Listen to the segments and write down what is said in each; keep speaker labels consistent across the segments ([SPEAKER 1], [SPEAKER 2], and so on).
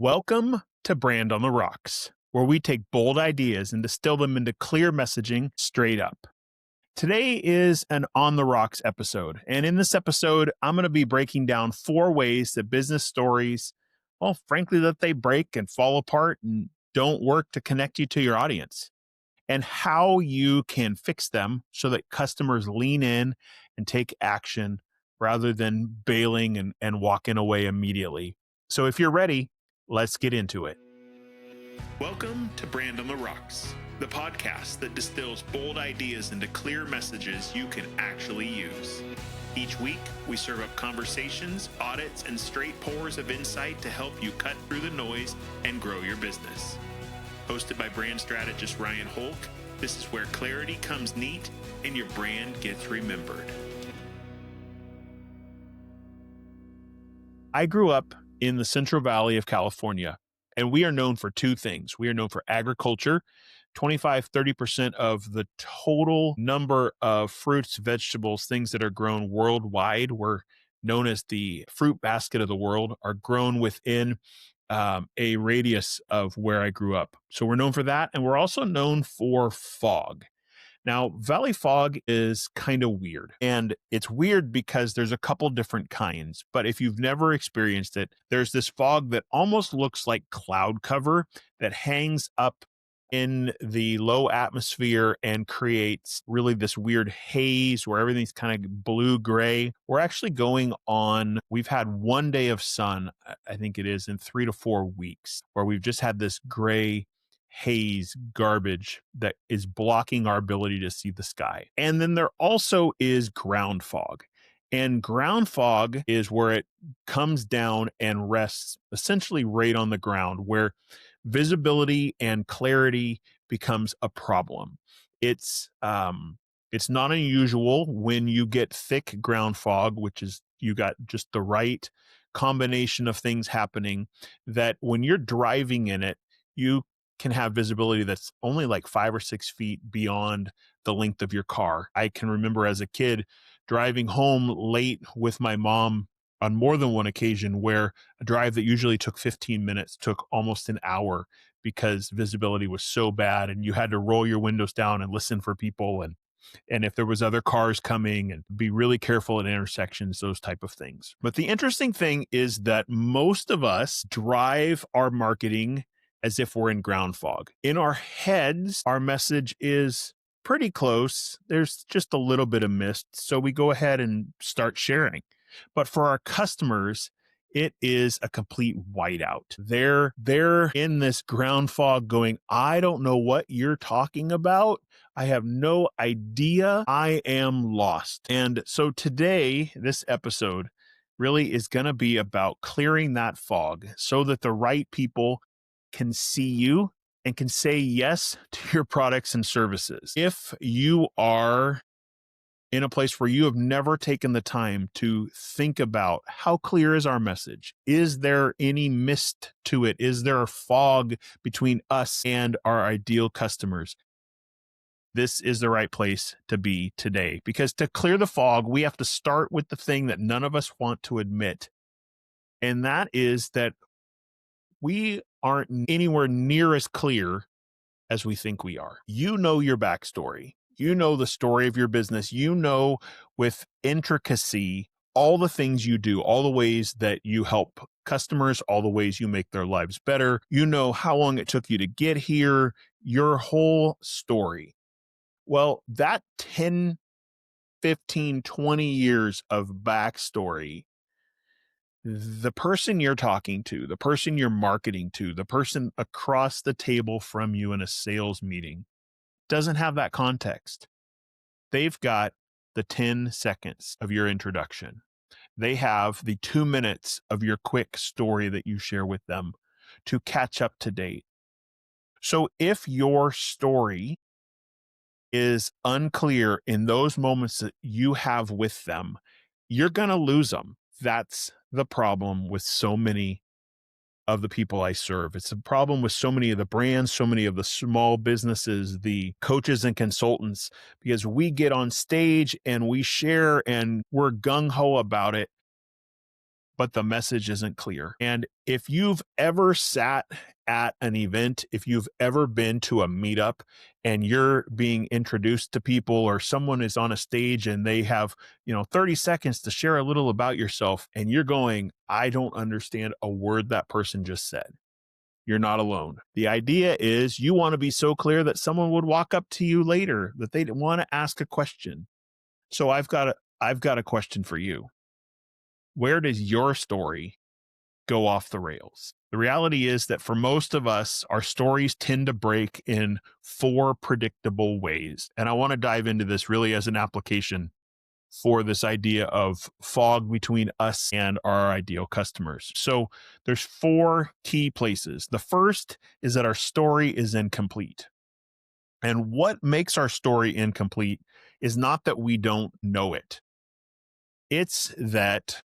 [SPEAKER 1] Welcome to Brand on the Rocks, where we take bold ideas and distill them into clear messaging straight up. Today is an On the Rocks episode, and in this episode, I'm going to be breaking down 4 ways that business stories, well, frankly, that they break and fall apart and don't work to connect you to your audience, and how you can fix them so that customers lean in and take action rather than bailing and walking away immediately. So if you're ready, let's get into it. Welcome to Brand on the Rocks, the podcast that distills bold ideas into clear messages you can actually use. Each week, we serve up conversations, audits, and straight pours of insight to help you cut through the noise and grow your business. Hosted by brand strategist Ryan Holck, this is where clarity comes neat and your brand gets remembered. I grew up in the Central Valley of California, and we are known for 2 things. We are known for agriculture. 25-30% of the total number of fruits, vegetables, things that are grown worldwide, we're known as the fruit basket of the world, are grown within a radius of where I grew up. So we're known for that, and we're also known for fog. Now, valley fog is kind of weird, and it's weird because there's a couple different kinds, but if you've never experienced it, there's this fog that almost looks like cloud cover that hangs up in the low atmosphere and creates really this weird haze where everything's kind of blue-gray. We're actually we've had 1 day of sun, I think it is, in 3 to 4 weeks, where we've just had this gray haze garbage that is blocking our ability to see the sky. And then there also is ground fog. And ground fog is where it comes down and rests essentially right on the ground, where visibility and clarity becomes a problem. It's not unusual when you get thick ground fog, which is you got just the right combination of things happening, that when you're driving in it, you can have visibility that's only like 5 or 6 feet beyond the length of your car. I can remember as a kid driving home late with my mom on more than one occasion where a drive that usually took 15 minutes took almost an hour because visibility was so bad and you had to roll your windows down and listen for people and if there was other cars coming, and be really careful at intersections, those type of things. But the interesting thing is that most of us drive our marketing as if we're in ground fog. In our heads, our message is pretty close. There's just a little bit of mist. So we go ahead and start sharing. But for our customers, it is a complete whiteout. They're in this ground fog going, I don't know what you're talking about. I have no idea. I am lost. And so today, this episode really is going to be about clearing that fog so that the right people can see you and can say yes to your products and services. If you are in a place where you have never taken the time to think about how clear is our message? Is there any mist to it? Is there a fog between us and our ideal customers? This is the right place to be today, because to clear the fog, we have to start with the thing that none of us want to admit. And that is that we aren't anywhere near as clear as we think we are. You know your backstory. You know the story of your business. You know with intricacy all the things you do, all the ways that you help customers, all the ways you make their lives better. You know how long it took you to get here, your whole story. Well, that 10, 15, 20 years of backstory, the person you're talking to, the person you're marketing to, the person across the table from you in a sales meeting doesn't have that context. They've got the 10 seconds of your introduction. They have the 2 minutes of your quick story that you share with them to catch up to date. So if your story is unclear in those moments that you have with them, you're going to lose them. That's the problem with so many of the people I serve. It's a problem with so many of the brands, so many of the small businesses, the coaches and consultants, because we get on stage and we share and we're gung-ho about it. but the message isn't clear. And if you've ever sat at an event, if you've ever been to a meetup and you're being introduced to people, or someone is on a stage and they have, 30 seconds to share a little about yourself, and you're going, I don't understand a word that person just said. You're not alone. The idea is you want to be so clear that someone would walk up to you later, that they'd want to ask a question. So I've got a question for you. Where does your story go off the rails? The reality is that for most of us, our stories tend to break in 4 predictable ways. And I want to dive into this really as an application for this idea of fog between us and our ideal customers. So there's 4 key places. The first is that our story is incomplete. And what makes our story incomplete is not that we don't know it. It's that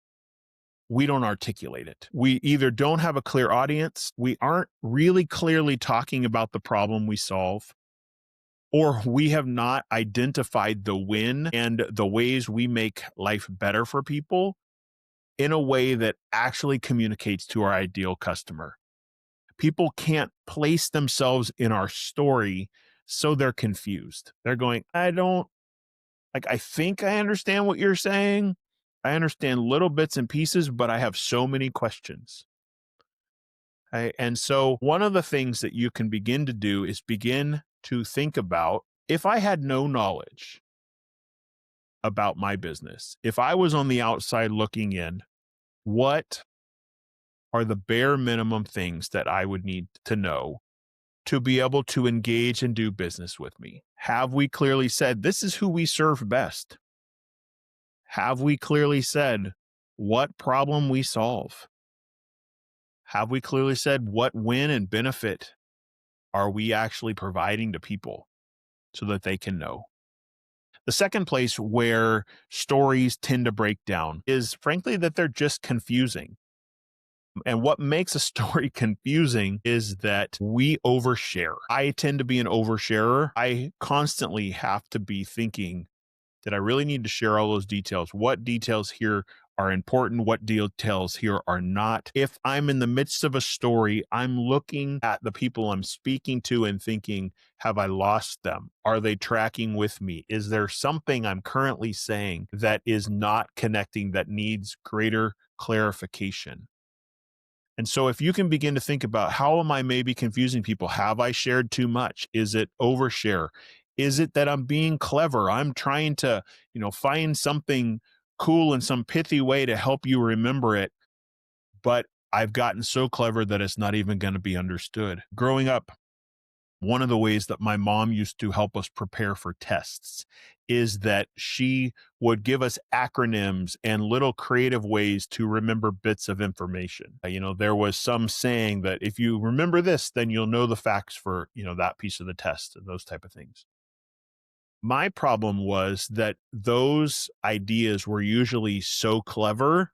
[SPEAKER 1] we don't articulate it. We either don't have a clear audience, we aren't really clearly talking about the problem we solve, or we have not identified the win and the ways we make life better for people in a way that actually communicates to our ideal customer. People can't place themselves in our story, so they're confused. They're going, I think I understand what you're saying. I understand little bits and pieces, but I have so many questions. And so one of the things that you can begin to do is begin to think about, if I had no knowledge about my business, if I was on the outside looking in, what are the bare minimum things that I would need to know to be able to engage and do business with me? Have we clearly said, this is who we serve best? Have we clearly said what problem we solve? Have we clearly said what win and benefit are we actually providing to people so that they can know? The second place where stories tend to break down is, frankly, that they're just confusing. And what makes a story confusing is that we overshare. I tend to be an oversharer. I constantly have to be thinking, did I really need to share all those details? What details here are important? What details here are not? If I'm in the midst of a story, I'm looking at the people I'm speaking to and thinking, have I lost them? Are they tracking with me? Is there something I'm currently saying that is not connecting, that needs greater clarification? And so if you can begin to think about, how am I maybe confusing people? Have I shared too much? Is it overshare? Is it that I'm being clever? I'm trying to, find something cool and some pithy way to help you remember it, but I've gotten so clever that it's not even going to be understood. Growing up, one of the ways that my mom used to help us prepare for tests is that she would give us acronyms and little creative ways to remember bits of information. There was some saying that if you remember this, then you'll know the facts for, that piece of the test, and those type of things. My problem was that those ideas were usually so clever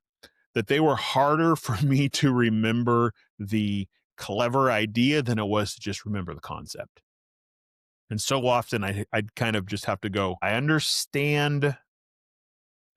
[SPEAKER 1] that they were harder for me to remember the clever idea than it was to just remember the concept. And so often I'd kind of just have to go, I understand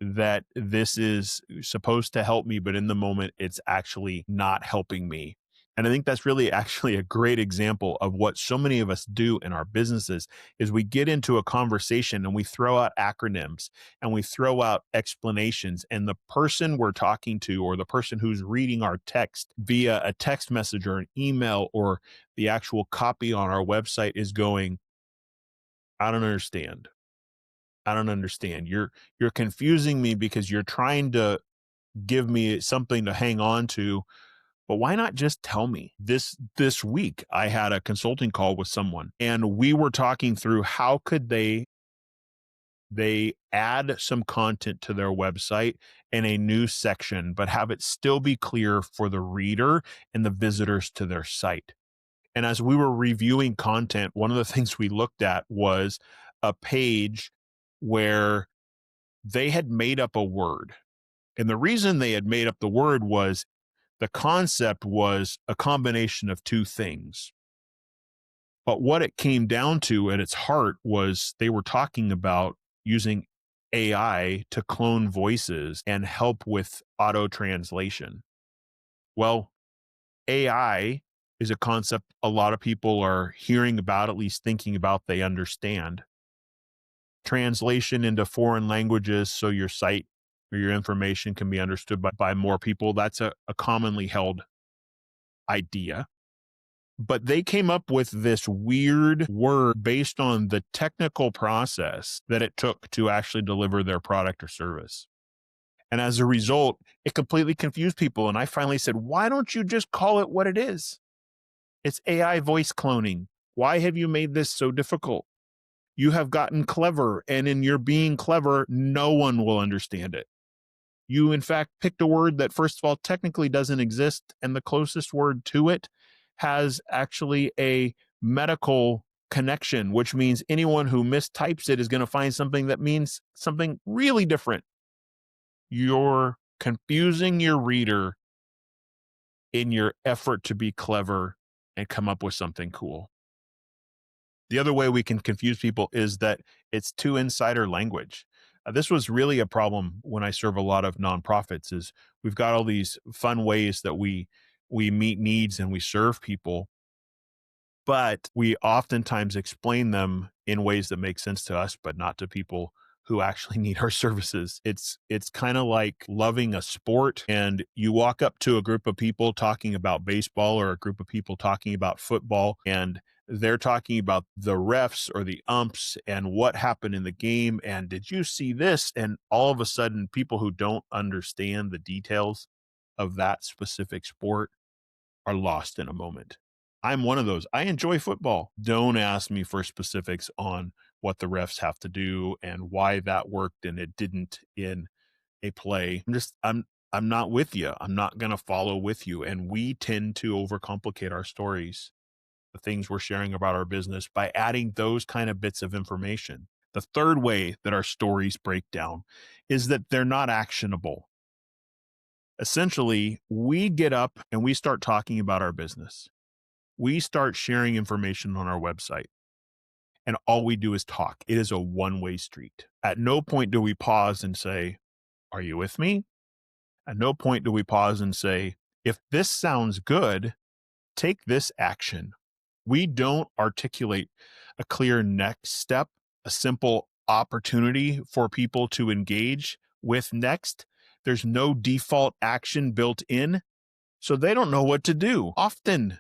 [SPEAKER 1] that this is supposed to help me, but in the moment, it's actually not helping me. And I think that's really actually a great example of what so many of us do in our businesses is we get into a conversation and we throw out acronyms and we throw out explanations, and the person we're talking to, or the person who's reading our text via a text message or an email or the actual copy on our website, is going, I don't understand. I don't understand. You're confusing me because you're trying to give me something to hang on to, but why not just tell me? This week I had a consulting call with someone, and we were talking through how could they add some content to their website in a new section, but have it still be clear for the reader and the visitors to their site. And as we were reviewing content, one of the things we looked at was a page where they had made up a word. And the reason they had made up the word was the concept was a combination of two things. But what it came down to at its heart was they were talking about using AI to clone voices and help with auto translation. Well, AI is a concept a lot of people are hearing about, at least thinking about, they understand. Translation into foreign languages so your site or your information can be understood by more people, that's a commonly held idea. But they came up with this weird word based on the technical process that it took to actually deliver their product or service. And as a result, it completely confused people. And I finally said, why don't you just call it what it is? It's AI voice cloning. Why have you made this so difficult? You have gotten clever, and in your being clever, no one will understand it. You, in fact, picked a word that, first of all, technically doesn't exist, and the closest word to it has actually a medical connection, which means anyone who mistypes it is going to find something that means something really different. You're confusing your reader in your effort to be clever and come up with something cool. The other way we can confuse people is that it's too insider language. This was really a problem when I serve a lot of nonprofits. Is we've got all these fun ways that we meet needs and we serve people, but we oftentimes explain them in ways that make sense to us, but not to people who actually need our services. It's kind of like loving a sport, and you walk up to a group of people talking about baseball or a group of people talking about football, and they're talking about the refs or the umps and what happened in the game and did you see this, and all of a sudden people who don't understand the details of that specific sport are lost in a moment. I'm one of those. I enjoy football. Don't ask me for specifics on what the refs have to do and why that worked and it didn't in a play. I'm not with you. I'm not going to follow with you. And we tend to overcomplicate our stories, the things we're sharing about our business, by adding those kind of bits of information. The third way that our stories break down is that they're not actionable. Essentially, we get up and we start talking about our business. We start sharing information on our website, and all we do is talk. It is a one-way street. At no point do we pause and say, are you with me? At no point do we pause and say, if this sounds good, take this action. We don't articulate a clear next step, a simple opportunity for people to engage with next. There's no default action built in, so they don't know what to do. Often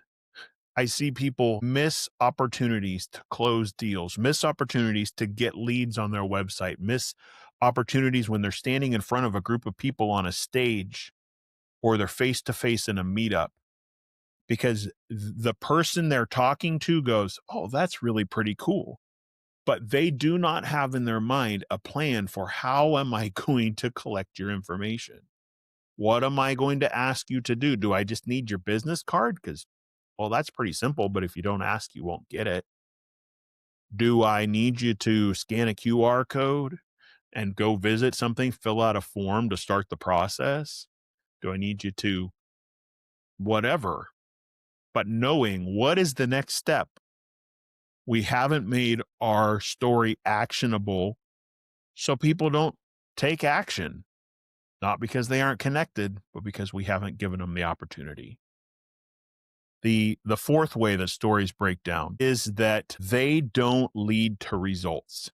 [SPEAKER 1] I see people miss opportunities to close deals, miss opportunities to get leads on their website, miss opportunities when they're standing in front of a group of people on a stage or they're face to face in a meetup, because the person they're talking to goes, oh, that's really pretty cool. But they do not have in their mind a plan for how am I going to collect your information? What am I going to ask you to do? Do I just need your business card? Because, well, that's pretty simple, but if you don't ask, you won't get it. Do I need you to scan a QR code and go visit something, fill out a form to start the process? Do I need you to whatever? But knowing what is the next step, we haven't made our story actionable so people don't take action, not because they aren't connected, but because we haven't given them the opportunity. The fourth way that stories break down is that they don't lead to results.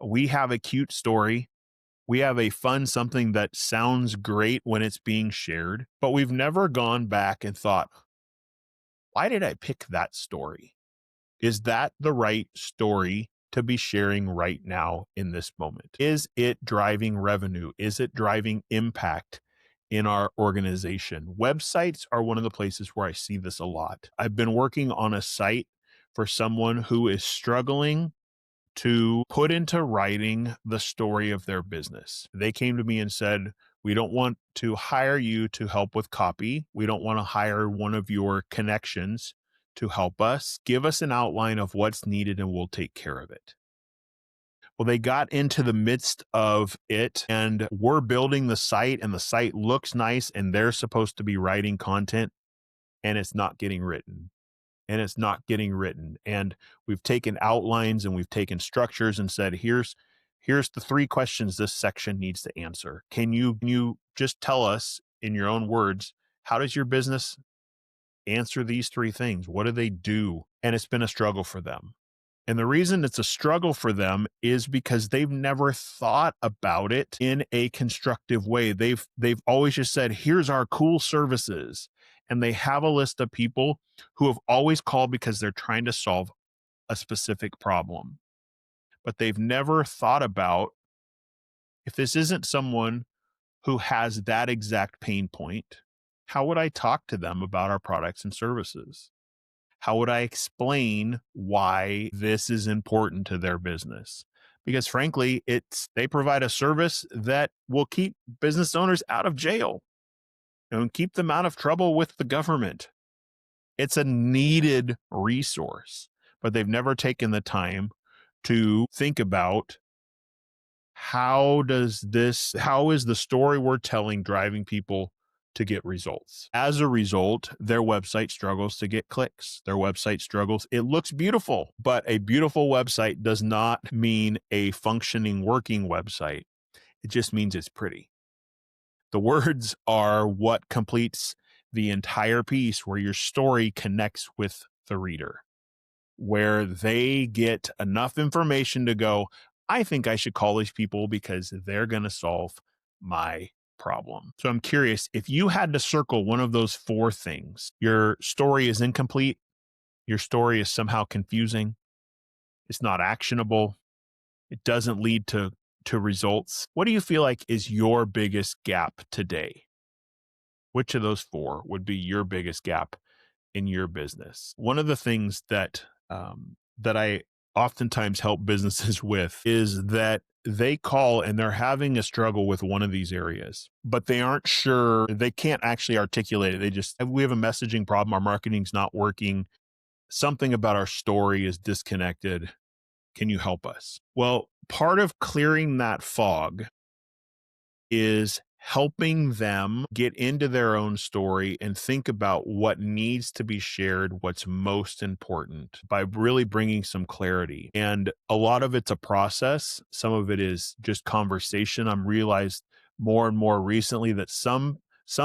[SPEAKER 1] We have a cute story. We have a fun something that sounds great when it's being shared, but we've never gone back and thought, why did I pick that story? Is that the right story to be sharing right now in this moment? Is it driving revenue? Is it driving impact in our organization? Websites are one of the places where I see this a lot. I've been working on a site for someone who is struggling to put into writing the story of their business. They came to me and said, we don't want to hire you to help with copy. We don't want to hire one of your connections to help us. Give us an outline of what's needed and we'll take care of it. Well, they got into the midst of it and we're building the site and the site looks nice and they're supposed to be writing content and it's not getting written. And it's not getting written. And we've taken outlines and we've taken structures and said, Here's the 3 questions this section needs to answer. Can you just tell us in your own words, how does your business answer these 3 things? What do they do? And it's been a struggle for them. And the reason it's a struggle for them is because they've never thought about it in a constructive way. They've always just said, "Here's our cool services." And they have a list of people who have always called because they're trying to solve a specific problem. But they've never thought about, if this isn't someone who has that exact pain point, how would I talk to them about our products and services? How would I explain why this is important to their business? Because frankly, they provide a service that will keep business owners out of jail and keep them out of trouble with the government. It's a needed resource, but they've never taken the time to think about, how is the story we're telling driving people to get results? As a result, their website struggles to get clicks. Their website struggles. It looks beautiful, but a beautiful website does not mean a functioning, working website. It just means it's pretty. The words are what completes the entire piece, where your story connects with the reader, where they get enough information to go, I think I should call these people because they're going to solve my problem. So I'm curious, if you had to circle one of those 4 things: your story is incomplete, your story is somehow confusing, it's not actionable, it doesn't lead to results. What do you feel like is your biggest gap today? Which of those 4 would be your biggest gap in your business? One of the things that I oftentimes help businesses with is that they call and they're having a struggle with one of these areas, but they aren't sure. They can't actually articulate it. We have a messaging problem. Our marketing's not working. Something about our story is disconnected. Can you help us? Well, part of clearing that fog is helping them get into their own story and think about what needs to be shared, what's most important, by really bringing some clarity. And a lot of it's a process. Some of it is just conversation. I'm realized more and more recently that some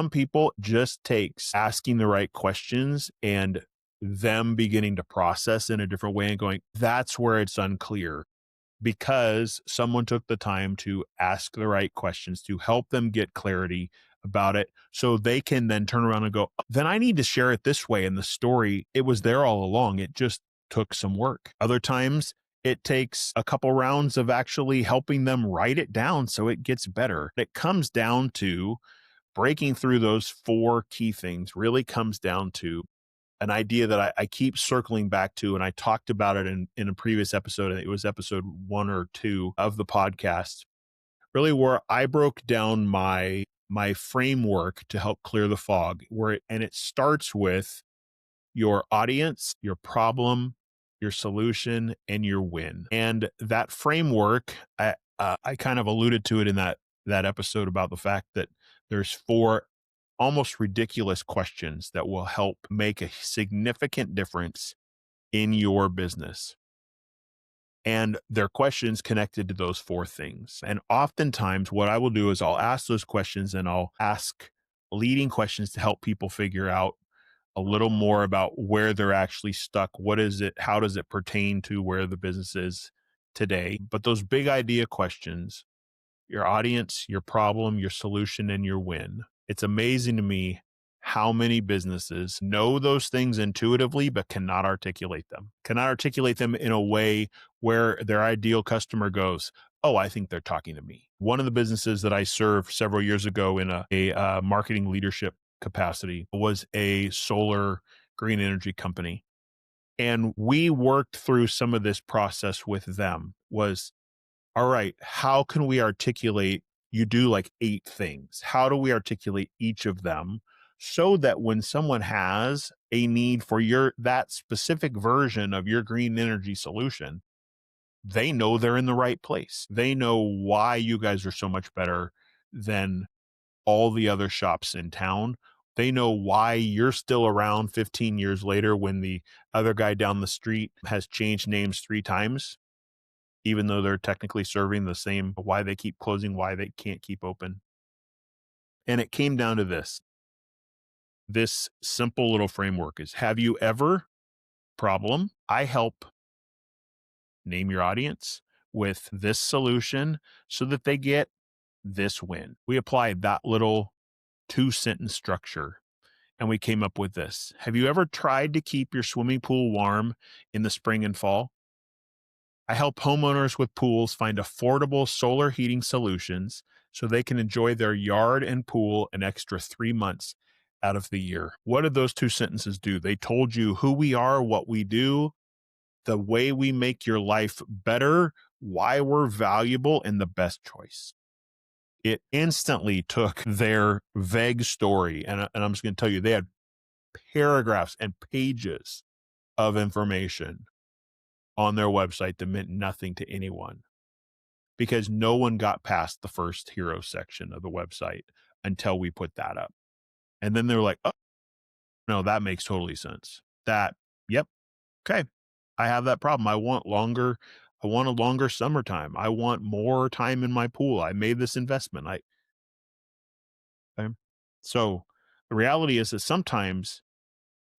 [SPEAKER 1] people just takes asking the right questions and them beginning to process in a different way and going, that's where it's unclear, because someone took the time to ask the right questions to help them get clarity about it, so they can then turn around and go, then I need to share it this way. And the story, it was there all along. It just took some work. Other times it takes a couple rounds of actually helping them write it down so it gets better. It comes down to breaking through those 4 key things. Really comes down to an idea that I keep circling back to, and I talked about it in a previous episode. It was episode 1 or 2 of the podcast, really, where I broke down my framework to help clear the fog, and it starts with your audience, your problem, your solution, and your win. And that framework, I kind of alluded to it in that episode about the fact that there's 4 almost ridiculous questions that will help make a significant difference in your business. And they're questions connected to those 4 things. And oftentimes what I will do is I'll ask those questions, and I'll ask leading questions to help people figure out a little more about where they're actually stuck. What is it? How does it pertain to where the business is today? But those big idea questions, your audience, your problem, your solution, and your win. It's amazing to me how many businesses know those things intuitively, but cannot articulate them in a way where their ideal customer goes, oh, I think they're talking to me. One of the businesses that I served several years ago in a marketing leadership capacity was a solar green energy company. And we worked through some of this process with them. Was, all right, how can we articulate? You do like 8 things. How do we articulate each of them so that when someone has a need for that specific version of your green energy solution, they know they're in the right place. They know why you guys are so much better than all the other shops in town. They know why you're still around 15 years later when the other guy down the street has changed names 3 times. even though they're technically serving the same, why they keep closing, why they can't keep open. And it came down to this simple little framework is, have you ever problem? I help name your audience with this solution so that they get this win. We applied that little 2-sentence structure and we came up with this. Have you ever tried to keep your swimming pool warm in the spring and fall? I help homeowners with pools find affordable solar heating solutions so they can enjoy their yard and pool an extra 3 months out of the year. What did those 2 sentences do? They told you who we are, what we do, the way we make your life better, why we're valuable, and the best choice. It instantly took their vague story, and I'm just going to tell you, they had paragraphs and pages of information on their website that meant nothing to anyone because no one got past the first hero section of the website until we put that up. And then they're like, oh, no, that makes totally sense. Yep, okay, I have that problem. I want a longer summertime. I want more time in my pool. I made this investment. Okay. So the reality is that sometimes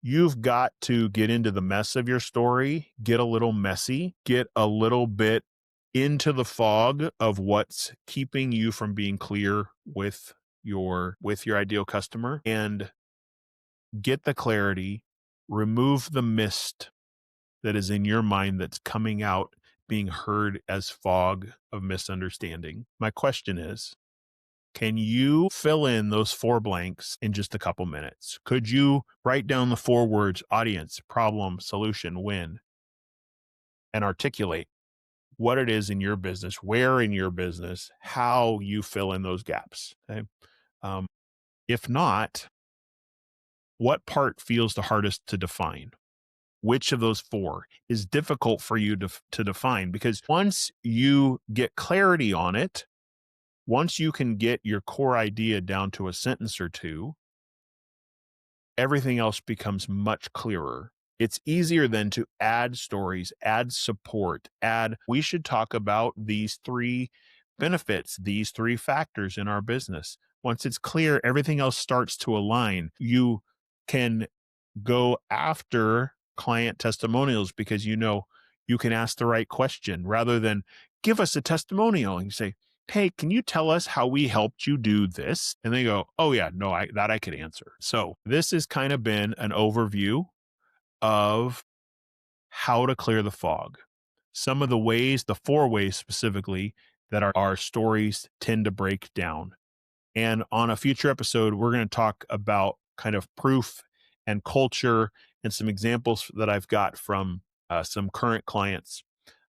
[SPEAKER 1] you've got to get into the mess of your story, get a little messy, get a little bit into the fog of what's keeping you from being clear with your ideal customer, and get the clarity, remove the mist that is in your mind that's coming out being heard as fog of misunderstanding. My question is, can you fill in those 4 blanks in just a couple minutes? Could you write down the 4 words, audience, problem, solution, win, and articulate what it is in your business, where in your business, how you fill in those gaps? Okay. Um, if not, what part feels the hardest to define? Which of those 4 is difficult for you to define? Because once you get clarity on it, once you can get your core idea down to a sentence or 2, everything else becomes much clearer. It's easier then to add stories, add support, we should talk about these 3 benefits, these 3 factors in our business. Once it's clear, everything else starts to align. You can go after client testimonials because you can ask the right question rather than give us a testimonial and say, hey, can you tell us how we helped you do this? And they go, oh yeah, no, I could answer. So this has kind of been an overview of how to clear the fog. Some of the ways, the 4 ways specifically, that our stories tend to break down. And on a future episode, we're going to talk about kind of proof and culture and some examples that I've got from some current clients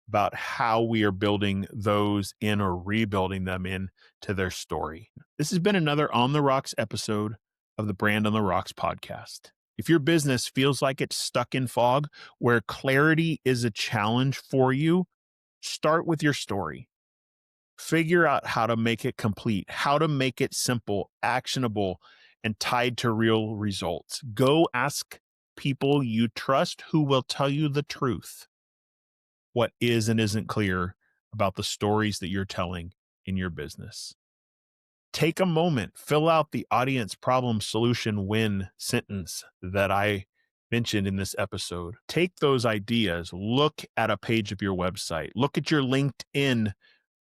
[SPEAKER 1] about how we are building those in or rebuilding them into their story. This has been another On the Rocks episode of the Brand on the Rocks podcast. If your business feels like it's stuck in fog, where clarity is a challenge for you, start with your story. Figure out how to make it complete, how to make it simple, actionable, and tied to real results. Go ask people you trust who will tell you the truth, what is and isn't clear about the stories that you're telling in your business. Take a moment, fill out the audience, problem, solution, win sentence that I mentioned in this episode. Take those ideas, look at a page of your website, look at your LinkedIn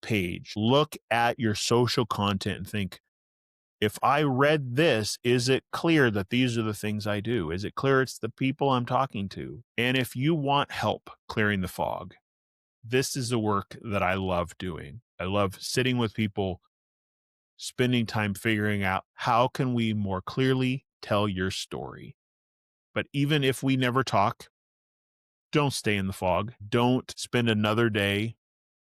[SPEAKER 1] page, look at your social content and think, if I read this, is it clear that these are the things I do? Is it clear it's the people I'm talking to? And if you want help clearing the fog, this is the work that I love doing. I love sitting with people, spending time figuring out how can we more clearly tell your story. But even if we never talk, don't stay in the fog. Don't spend another day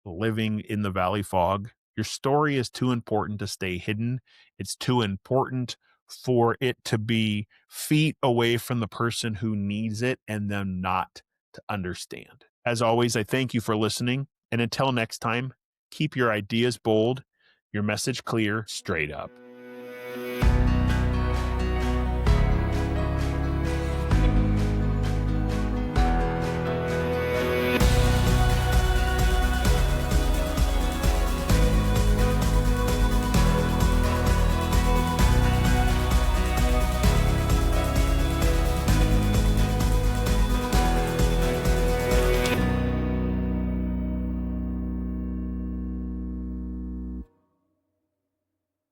[SPEAKER 1] living in the valley fog. Your story is too important to stay hidden. It's too important for it to be feet away from the person who needs it and them not to understand. As always, I thank you for listening. And until next time, keep your ideas bold, your message clear, straight up.